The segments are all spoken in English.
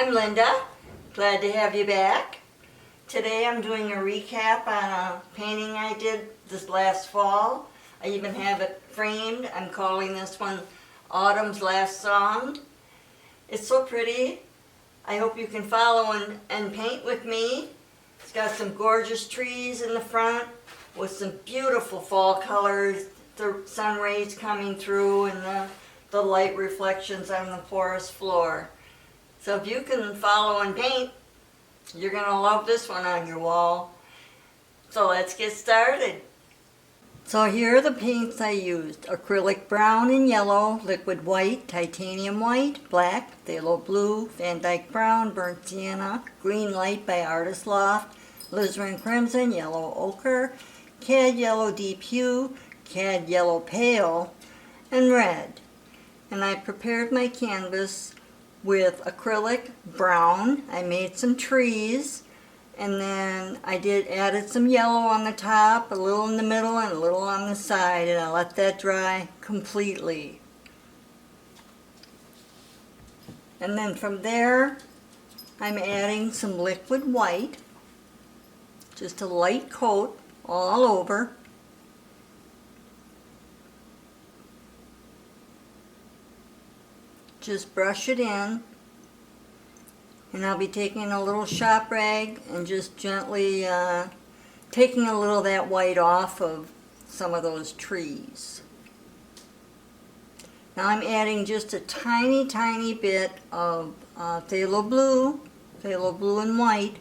I'm Linda. Glad to have you back. Today I'm doing a recap on a painting I did this last fall. I even have it framed. I'm calling this one Autumn's Last Song. It's so pretty. I hope you can follow and paint with me. It's got some gorgeous trees in the front with some beautiful fall colors, the sun rays coming through and the light reflections on the forest floor. So if you can follow and paint, you're going to love this one on your wall. So let's get started. So here are the paints I used. Acrylic brown and yellow, liquid white, titanium white, black, phthalo blue, Van Dyke brown, burnt sienna, green light by Artist Loft, alizarin crimson, yellow ochre, cad yellow deep hue, cad yellow pale, and red. And I prepared my canvas with acrylic brown. I made some trees, and then I added some yellow on the top, a little in the middle and a little on the side, and I let that dry completely. And then from there I'm adding some liquid white, just a light coat all over. Just brush it in, and I'll be taking a little shop rag and just gently taking a little of that white off of some of those trees. Now I'm adding just a tiny bit of phthalo blue and white,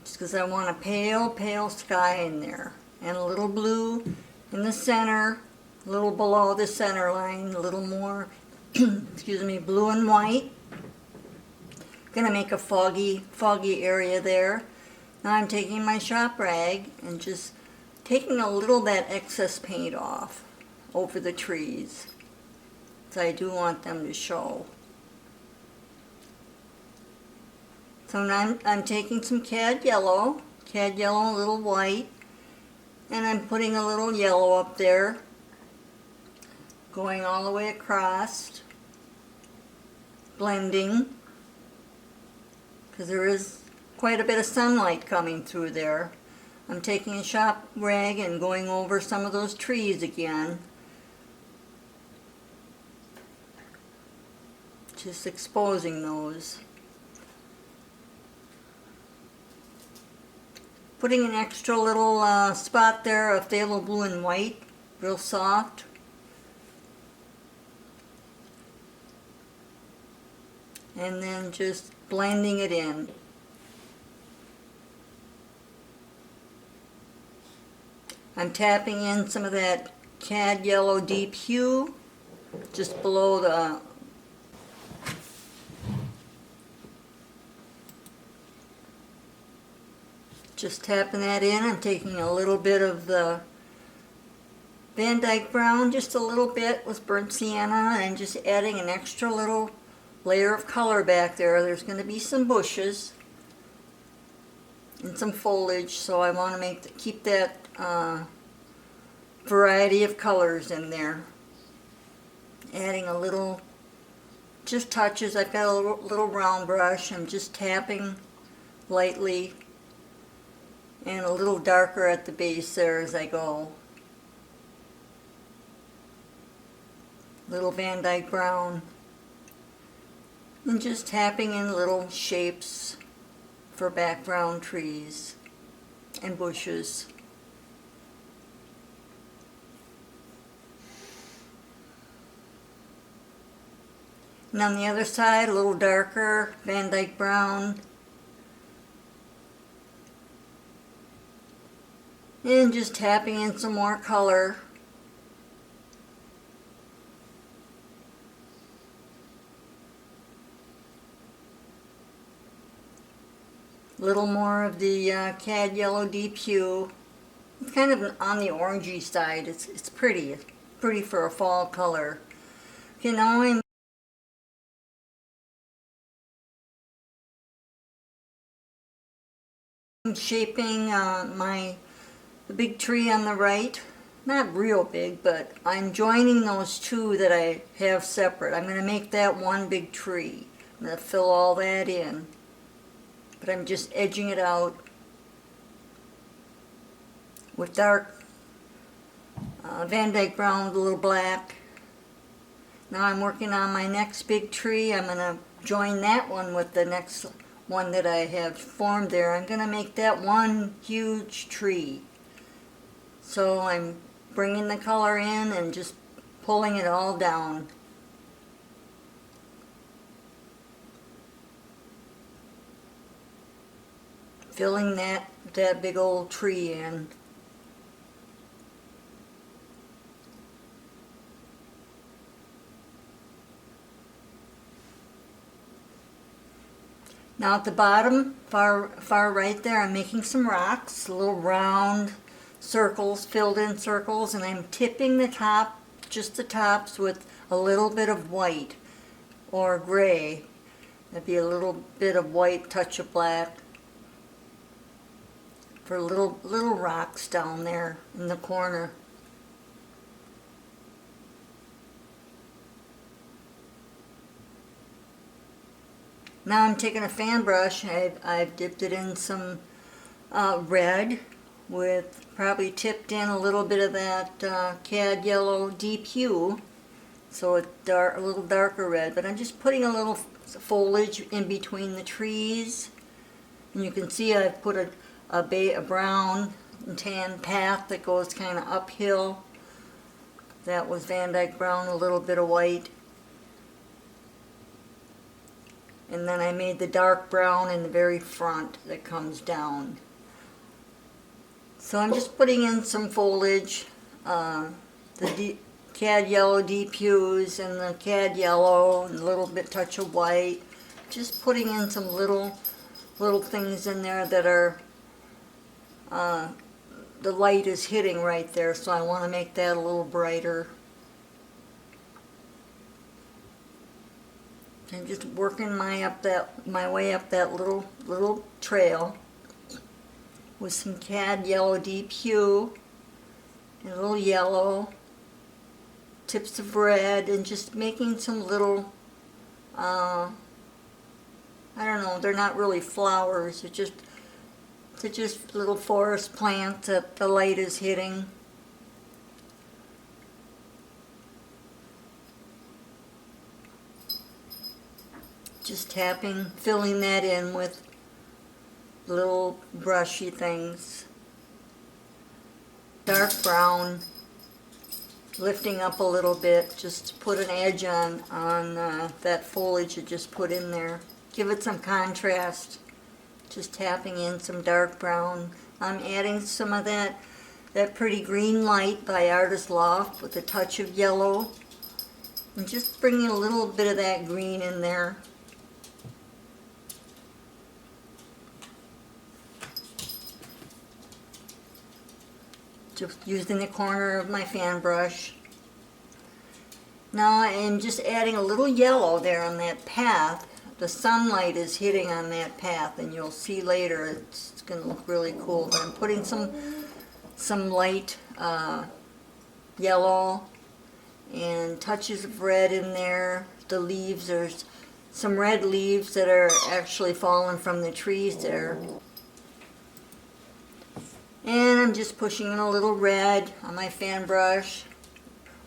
just because I want a pale sky in there, and a little blue in the center, a little below the center line, a little more, excuse me, blue and white. Gonna make a foggy area there. Now I'm taking my shop rag and just taking a little of that excess paint off over the trees, so I do want them to show. So now I'm taking some cad yellow, a little white, and I'm putting a little yellow up there, going all the way across, blending, because there is quite a bit of sunlight coming through there. I'm taking a shop rag and going over some of those trees again, just exposing those. Putting an extra little spot there of phthalo blue and white, real soft. And then just blending it in. I'm tapping in some of that cad yellow deep hue just below the just tapping that in. I'm taking a little bit of the Van Dyke brown, just a little bit with burnt sienna, and just adding an extra little layer of color back there. There's going to be some bushes and some foliage, so I want to keep that variety of colors in there. Adding a little, just touches. I've got a little round brush. I'm just tapping lightly, and a little darker at the base there as I go. Little Van Dyke brown. And just tapping in little shapes for background trees and bushes. And on the other side, a little darker Van Dyke brown. And just tapping in some more color. A little more of the cad yellow deep hue. It's kind of on the orangey side. It's pretty. It's pretty for a fall color. Okay, now I'm shaping the big tree on the right. Not real big, but I'm joining those two that I have separate. I'm going to make that one big tree. I'm going to fill all that in. But I'm just edging it out with dark Van Dyke brown with a little black. Now I'm working on my next big tree. I'm going to join that one with the next one that I have formed there. I'm going to make that one huge tree. So I'm bringing the color in and just pulling it all down. Filling that big old tree in. Now at the bottom, far right there, I'm making some rocks, little round circles, filled in circles, and I'm tipping the top, just the tops, with a little bit of white or gray. That'd be a little bit of white, touch of black, for little rocks down there in the corner. Now I'm taking a fan brush. I've dipped it in some red, with probably tipped in a little bit of that cad yellow deep hue, so it's a little darker red. But I'm just putting a little foliage in between the trees, and you can see I've put a brown and tan path that goes kind of uphill. That was Van Dyke brown, a little bit of white. And then I made the dark brown in the very front that comes down. So I'm just putting in some foliage, the cad yellow deep hues and the cad yellow and a little bit touch of white. Just putting in some little things in there that are, the light is hitting right there, so I want to make that a little brighter. I'm just working my way up that little trail with some cad yellow deep hue and a little yellow, tips of red, and just making some little, I don't know, they're not really flowers, they're just little forest plants that the light is hitting. Just tapping, filling that in with little brushy things. Dark brown, lifting up a little bit, just to put an edge on that foliage you just put in there. Give it some contrast. Just tapping in some dark brown. I'm adding some of that pretty green light by Artist Loft with a touch of yellow. And just bringing a little bit of that green in there. Just using the corner of my fan brush. Now I'm just adding a little yellow there on that path. The sunlight is hitting on that path, and you'll see later it's going to look really cool. But I'm putting some light yellow and touches of red in there. The leaves, there's some red leaves that are actually falling from the trees there. And I'm just pushing in a little red on my fan brush.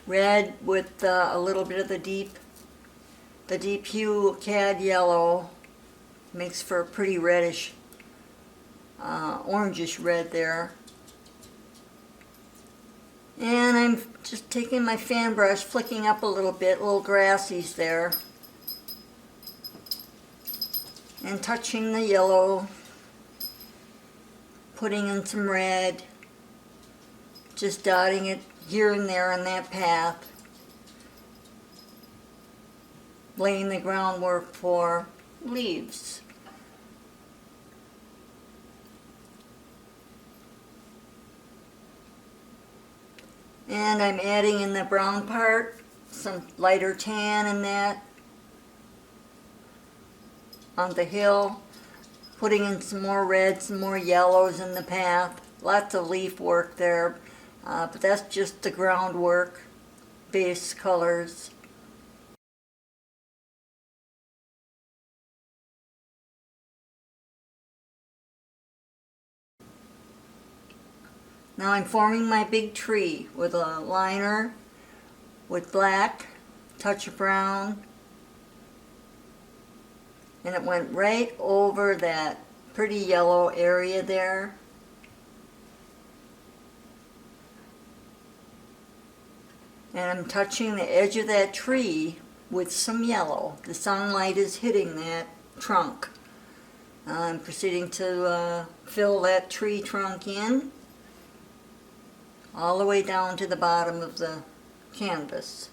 Red with a little bit of the deep hue cad yellow. Makes for a pretty reddish, orangish red there. And I'm just taking my fan brush, flicking up a little bit, little grassies there. And touching the yellow. Putting in some red, just dotting it here and there on that path, laying the groundwork for leaves. And I'm adding in the brown part, some lighter tan in that, on the hill. Putting in some more reds, some more yellows in the path. Lots of leaf work there, but that's just the groundwork, base colors. Now I'm forming my big tree with a liner with black, touch of brown, and it went right over that pretty yellow area there. And I'm touching the edge of that tree with some yellow. The sunlight is hitting that trunk. I'm proceeding to fill that tree trunk in all the way down to the bottom of the canvas.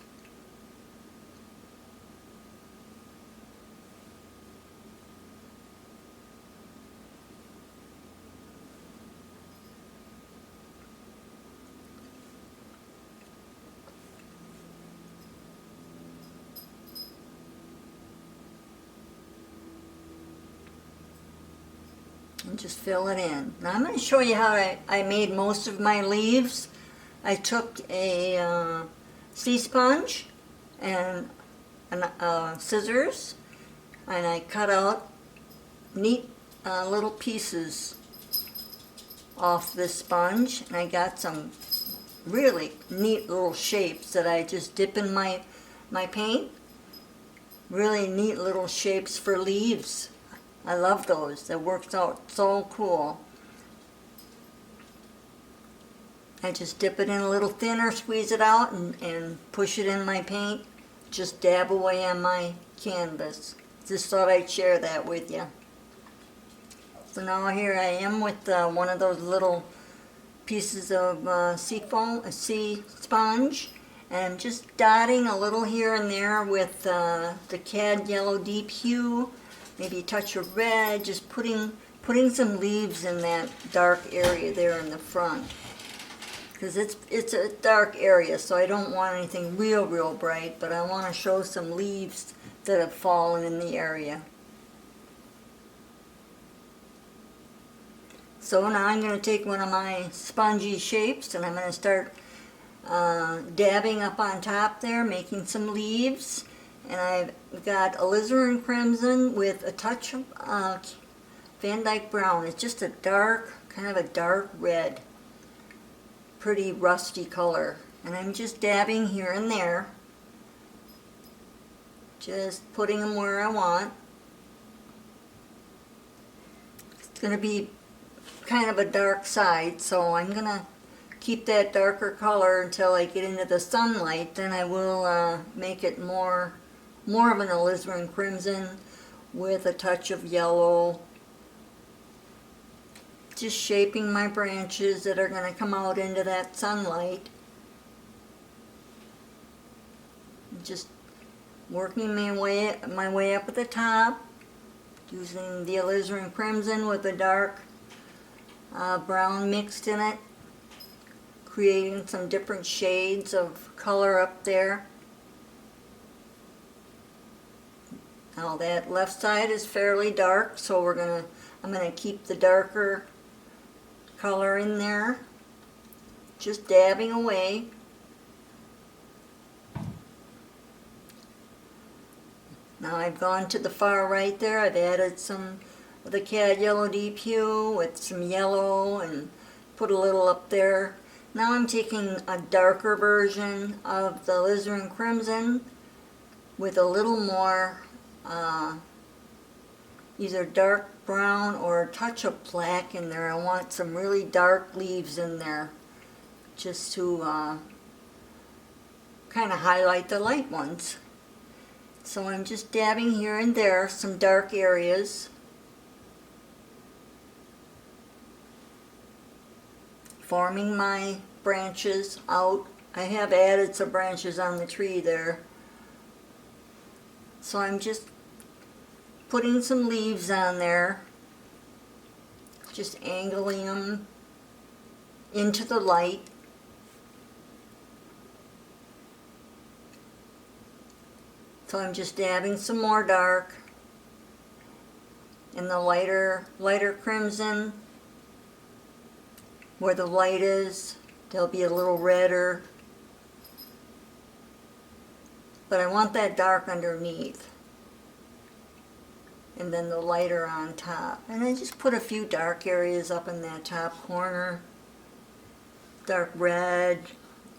And just fill it in. Now I'm going to show you how I made most of my leaves. I took a sea sponge and scissors, and I cut out neat little pieces off this sponge, and I got some really neat little shapes that I just dip in my paint. Really neat little shapes for leaves. I love those. That works out so cool. I just dip it in a little thinner, squeeze it out, and push it in my paint. Just dab away on my canvas. Just thought I'd share that with you. So now here I am with one of those little pieces of sea sponge, and I'm just dotting a little here and there with the cad yellow deep hue. Maybe a touch of red, just putting some leaves in that dark area there in the front. Because it's a dark area, so I don't want anything real bright, but I want to show some leaves that have fallen in the area. So now I'm going to take one of my spongy shapes, and I'm going to start dabbing up on top there, making some leaves. And I've got alizarin crimson with a touch of Van Dyke brown. It's just a dark, kind of a dark red, pretty rusty color. And I'm just dabbing here and there, just putting them where I want. It's going to be kind of a dark side, so I'm going to keep that darker color until I get into the sunlight. Then I will make it more of an alizarin crimson with a touch of yellow. Just shaping my branches that are going to come out into that sunlight. Just working my way up at the top, using the alizarin crimson with the dark brown mixed in it, creating some different shades of color up there. Now that left side is fairly dark, so I'm gonna keep the darker color in there, just dabbing away. Now I've gone to the far right there. I've added some of the cad yellow deep hue with some yellow and put a little up there. Now I'm taking a darker version of the alizarin crimson with a little more either dark brown or a touch of black in there. I want some really dark leaves in there just to kind of highlight the light ones. So I'm just dabbing here and there some dark areas. Forming my branches out. I have added some branches on the tree there. So I'm just putting some leaves on there, just angling them into the light. So I'm just dabbing some more dark in the lighter crimson. Where the light is, there'll be a little redder. But I want that dark underneath. And then the lighter on top. And I just put a few dark areas up in that top corner. dark red,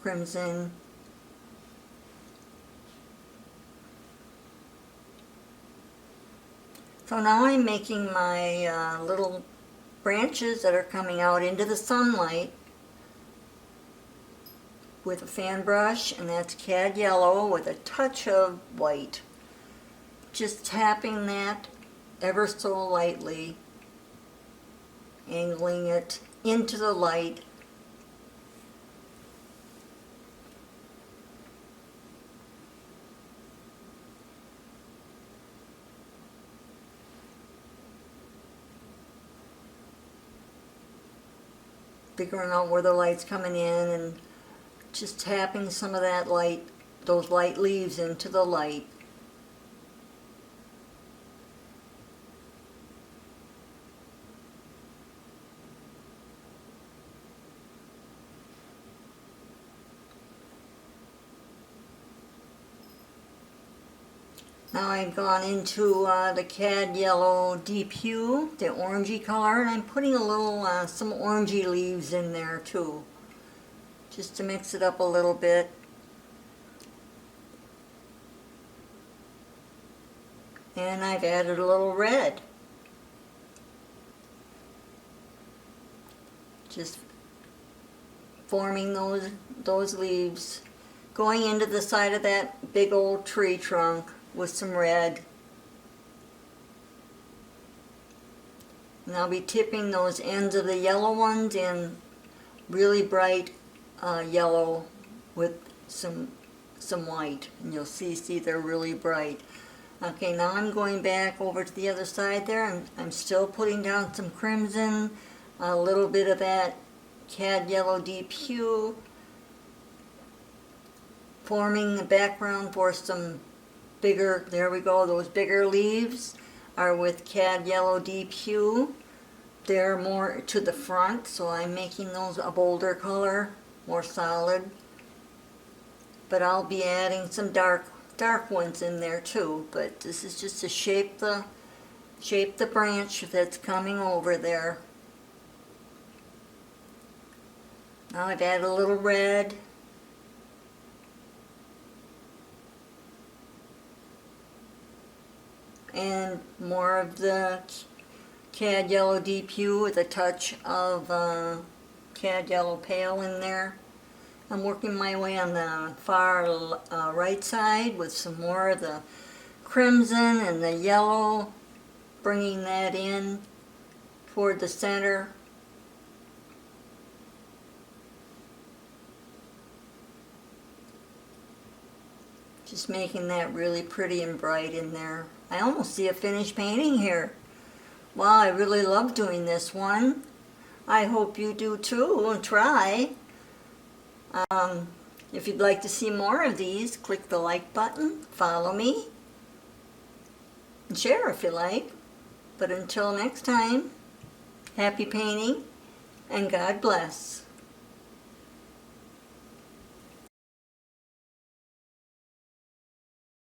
crimson. So now I'm making my little branches that are coming out into the sunlight with a fan brush, and that's cad yellow with a touch of white. Just tapping that ever so lightly, angling it into the light. Figuring out where the light's coming in and just tapping some of that light, those light leaves into the light. Now I've gone into the cad yellow deep hue, the orangey color, and I'm putting a little, some orangey leaves in there too, just to mix it up a little bit. And I've added a little red. Just forming those leaves, going into the side of that big old tree trunk with some red. And I'll be tipping those ends of the yellow ones in really bright yellow with some white, and you'll see they're really bright. Okay, now I'm going back over to the other side there, and I'm still putting down some crimson, a little bit of that cad yellow deep hue, forming the background for some bigger, there we go, those bigger leaves are with cad yellow deep hue. They're more to the front, so I'm making those a bolder color, more solid. But I'll be adding some dark ones in there too. But this is just to shape the branch that's coming over there. Now I've added a little red. And more of the cad yellow deep hue with a touch of cad yellow pale in there. I'm working my way on the far right side with some more of the crimson and the yellow, bringing that in toward the center. Just making that really pretty and bright in there. I almost see a finished painting here. Wow, I really love doing this one. I hope you do too, and try. If you'd like to see more of these, click the like button, follow me, and share if you like. But until next time, happy painting, and God bless.